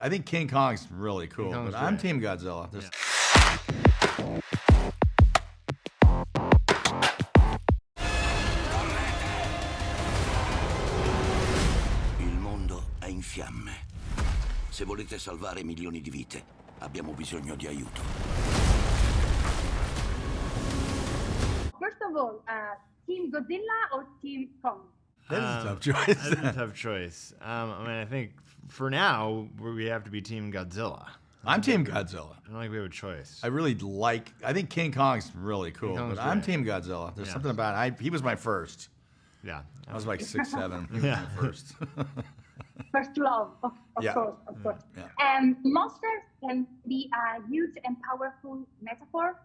I think King Kong's really cool, Kong's but I'm great. Team Godzilla. Il mondo è in fiamme. Se volete salvare milioni di vite, abbiamo bisogno di aiuto. First of all, Team Godzilla or Team Kong? That's a tough choice. That's a tough choice. I mean, I think for now we have to be Team Godzilla. I'm Team Godzilla. I don't think we have a choice. I think King Kong's really cool, Kong's but I'm great. Team Godzilla. There's something about it. He was my first. Yeah. I was like 6, 7. He was Yeah. my first. First love, of Yeah. course, of course. Yeah. Monsters can be a huge and powerful metaphor.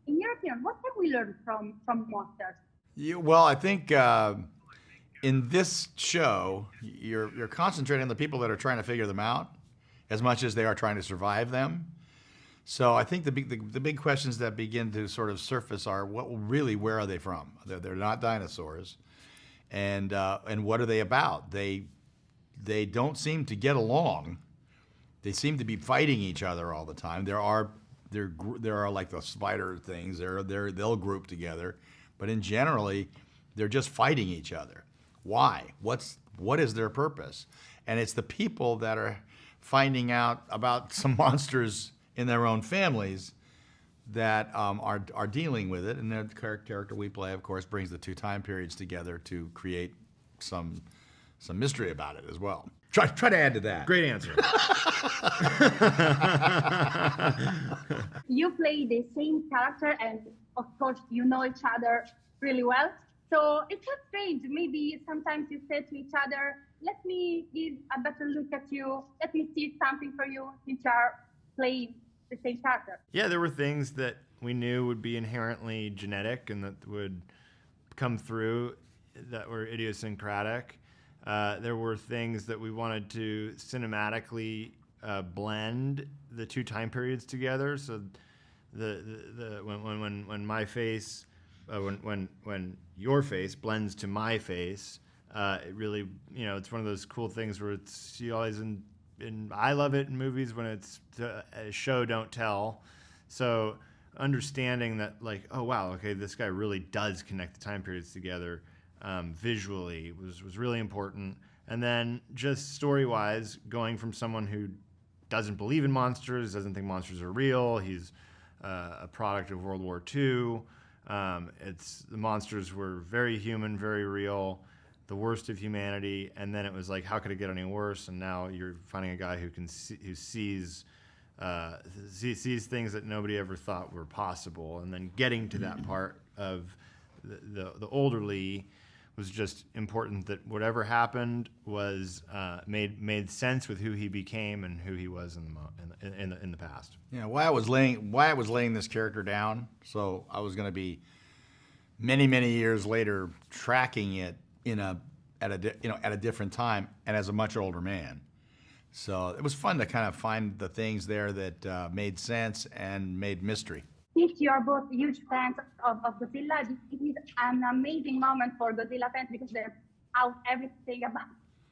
In your opinion, what can we learn from monsters? Well, I think in this show, you're concentrating on the people that are trying to figure them out as much as they are trying to survive them. So I think the big questions that begin to sort of surface are where are they from? They're not dinosaurs, and what are they about? They don't seem to get along. They seem to be fighting each other all the time. There are like the spider things. They'll group together, but in generally, they're just fighting each other. Why? What is their purpose? And it's the people that are finding out about some monsters in their own families that are dealing with it. And the character we play, of course, brings the two time periods together to create some mystery about it as well. Try to add to that. Great answer. You play the same character, and of course, you know each other really well. So it's not strange. Maybe sometimes you say to each other, let me give a better look at you. Let me see something for you since you are playing the same character. Yeah, there were things that we knew would be inherently genetic and that would come through that were idiosyncratic. There were things that we wanted to cinematically blend the two time periods together. So when my face, when your face blends to my face, it really, it's one of those cool things where it's, you always I love it in movies when it's a show don't tell. So understanding that, like, oh wow, okay, this guy really does connect the time periods together visually was really important. And then just story-wise, going from someone who doesn't believe in monsters, doesn't think monsters are real, he's a product of World War II. The monsters were very human, very real, the worst of humanity, and then it was like, how could it get any worse? And now you're finding a guy who sees things that nobody ever thought were possible, and then getting to that part of the older Lee was just important, that whatever happened was made sense with who he became and who he was in the past. Yeah, Wyatt was laying this character down, so I was going to be many years later tracking it at a different time and as a much older man. So it was fun to kind of find the things there that made sense and made mystery. Since you are both huge fans of Godzilla, this is an amazing moment for Godzilla fans because they're out everything about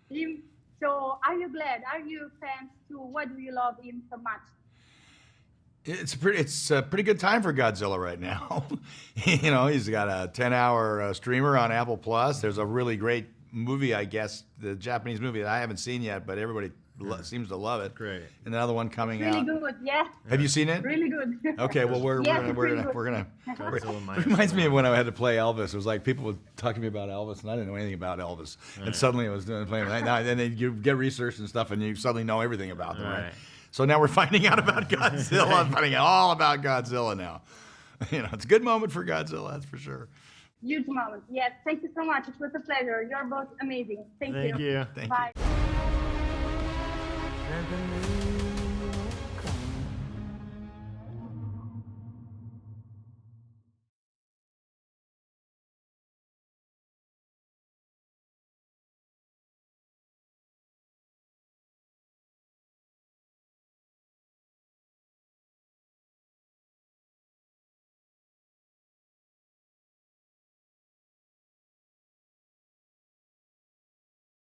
him. So are you glad? Are you fans too? Why do you love him so much? It's a pretty good time for Godzilla right now. He's got a 10-hour streamer on Apple Plus. There's a really great movie, I guess, the Japanese movie that I haven't seen yet, but everybody seems to love it. Great. And another one coming out. Really good, yeah. Have you seen it? Really good. Okay, well we're gonna. It reminds me of when I had to play Elvis. It was like people would talk to me about Elvis, and I didn't know anything about Elvis. Right. And suddenly I was playing. Now and then you get research and stuff, and you suddenly know everything about them. Right. So now we're finding out about Godzilla. I'm finding out all about Godzilla now. It's a good moment for Godzilla, that's for sure. Huge moment. Yes, thank you so much. It was a pleasure. You're both amazing. Thank you. Thank you. Thank Bye. you.